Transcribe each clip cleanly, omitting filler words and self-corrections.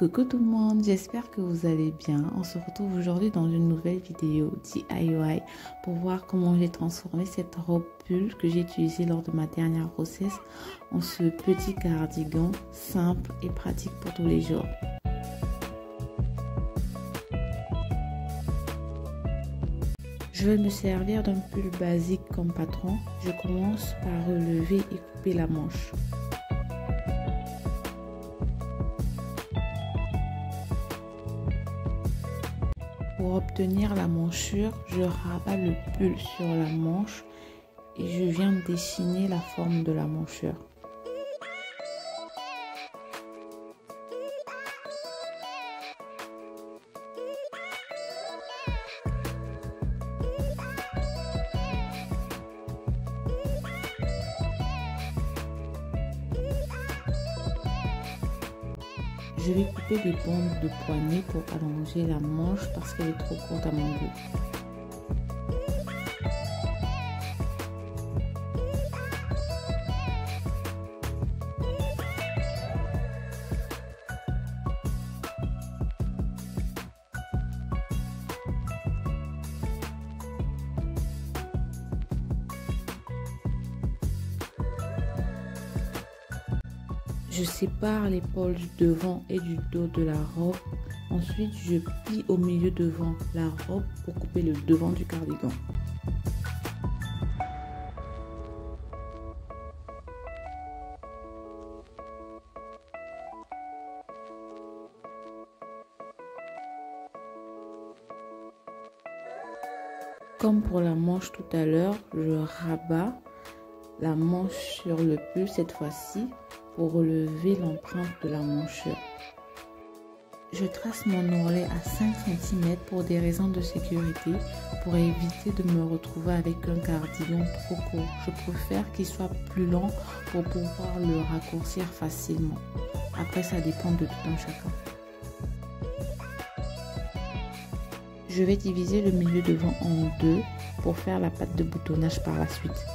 Coucou tout le monde, j'espère que vous allez bien. On se retrouve aujourd'hui dans une nouvelle vidéo DIY pour voir comment j'ai transformé cette robe pull que j'ai utilisée lors de ma dernière grossesse en ce petit cardigan simple et pratique pour tous les jours. Je vais me servir d'un pull basique comme patron. Je commence par relever et couper la manche. Pour obtenir la manchure, je rabats le pull sur la manche et je viens dessiner la forme de la manchure. Je vais couper des bandes de poignée pour allonger la manche parce qu'elle est trop courte à mon goût. Je sépare l'épaule du devant et du dos de la robe. Ensuite, je plie au milieu devant la robe pour couper le devant du cardigan. Comme pour la manche tout à l'heure, je rabats la manche sur le pull cette fois-ci pour relever l'empreinte de la manchure. Je trace mon ourlet à 5 cm pour des raisons de sécurité, pour éviter de me retrouver avec un cardigan trop court. Je préfère qu'il soit plus long pour pouvoir le raccourcir facilement. Après, ça dépend de tout un chacun. Je vais diviser le milieu devant en deux pour faire la patte de boutonnage par la suite.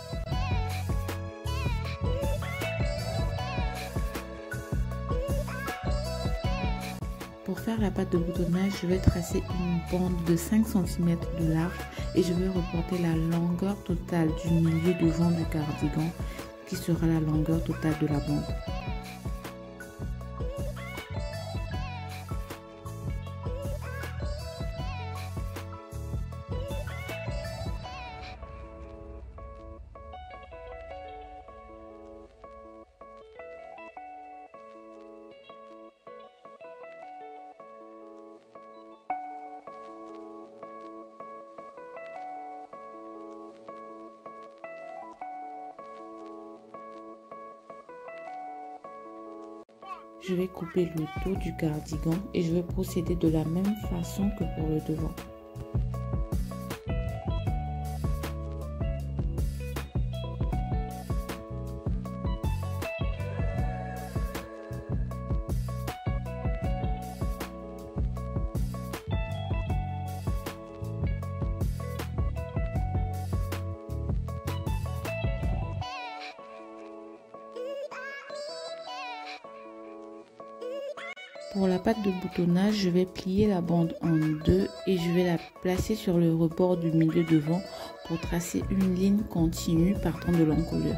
Pour faire la patte de boutonnage, je vais tracer une bande de 5 cm de large et je vais reporter la longueur totale du milieu devant du cardigan qui sera la longueur totale de la bande. Je vais couper le dos du cardigan et je vais procéder de la même façon que pour le devant. Pour la patte de boutonnage, je vais plier la bande en deux et je vais la placer sur le rebord du milieu devant pour tracer une ligne continue partant de l'encolure.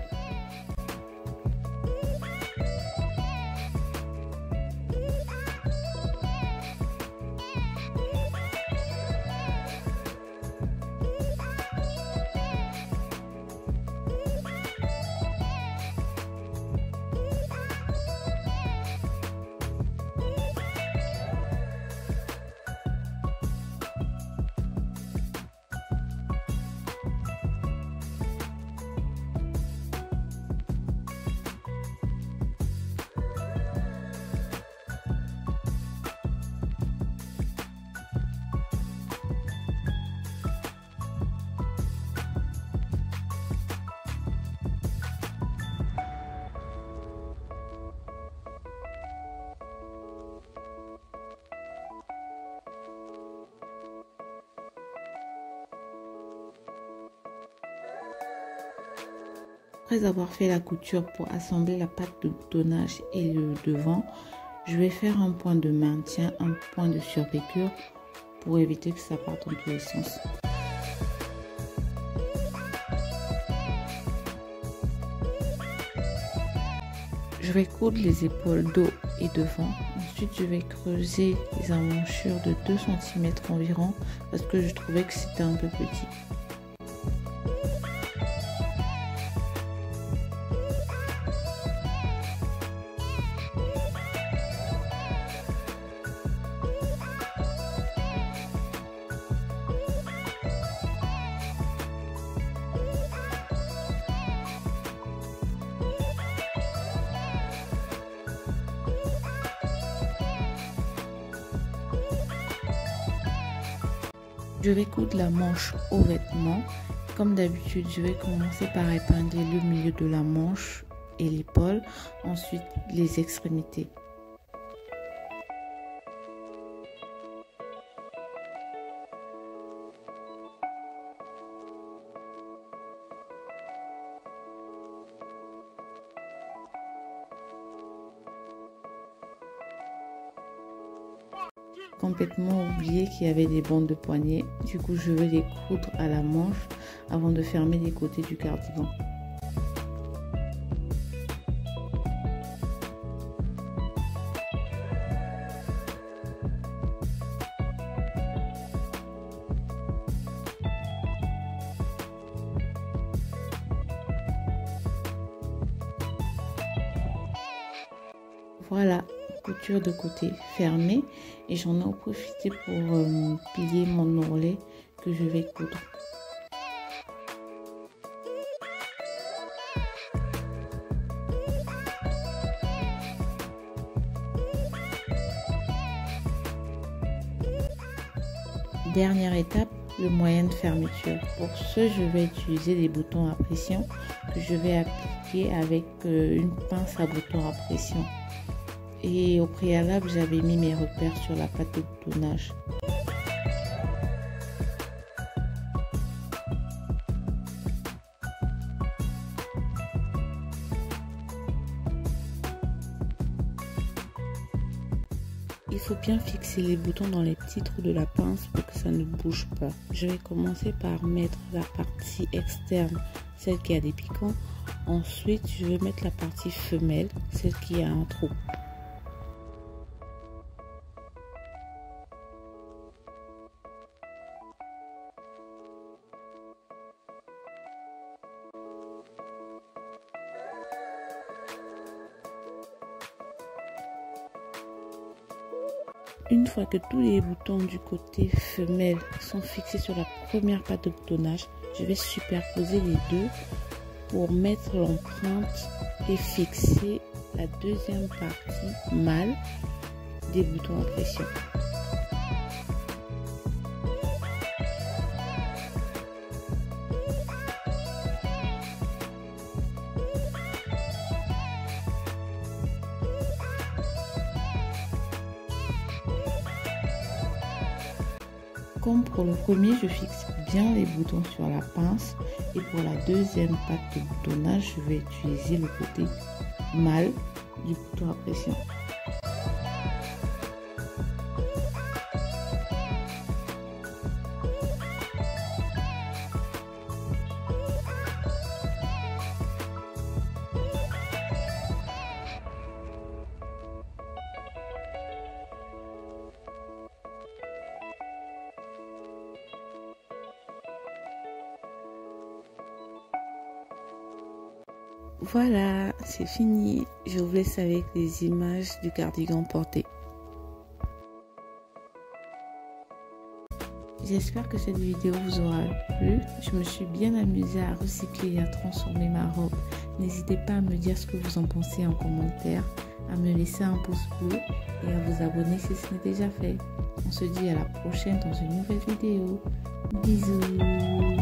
Après avoir fait la couture pour assembler la patte de boutonnage et le devant, Je vais faire un point de maintien, un point de surpiqûre pour éviter que ça parte dans tous les sens. Je vais coudre les épaules dos et devant. Ensuite, je vais creuser les emmanchures de 2 cm environ parce que je trouvais que c'était un peu petit. Je vais coudre la manche au vêtement. Comme d'habitude, je vais commencer par épingler le milieu de la manche et l'épaule, ensuite les extrémités. Complètement oublié qu'il y avait des bandes de poignets. Du coup, je vais les coudre à la manche avant de fermer les côtés du cardigan. Voilà, couture de côté fermée et j'en ai profité pour plier mon ourlet que je vais coudre. Dernière étape, le moyen de fermeture. Pour ce, je vais utiliser des boutons à pression que je vais appliquer avec une pince à boutons à pression. Et au préalable, j'avais mis mes repères sur la pâte de boutonnage. Il faut bien fixer les boutons dans les petits trous de la pince pour que ça ne bouge pas. Je vais commencer par mettre la partie externe, celle qui a des piquants. Ensuite, je vais mettre la partie femelle, celle qui a un trou. Une fois que tous les boutons du côté femelle sont fixés sur la première pâte de boutonnage, je vais superposer les deux pour mettre l'empreinte et fixer la deuxième partie mâle des boutons à pression. Comme pour le premier, je fixe bien les boutons sur la pince et pour la deuxième pâte de boutonnage, je vais utiliser le côté mâle du bouton à pression. Voilà, c'est fini. Je vous laisse avec les images du cardigan porté. J'espère que cette vidéo vous aura plu. Je me suis bien amusée à recycler et à transformer ma robe. N'hésitez pas à me dire ce que vous en pensez en commentaire, à me laisser un pouce bleu et à vous abonner si ce n'est déjà fait. On se dit à la prochaine dans une nouvelle vidéo. Bisous.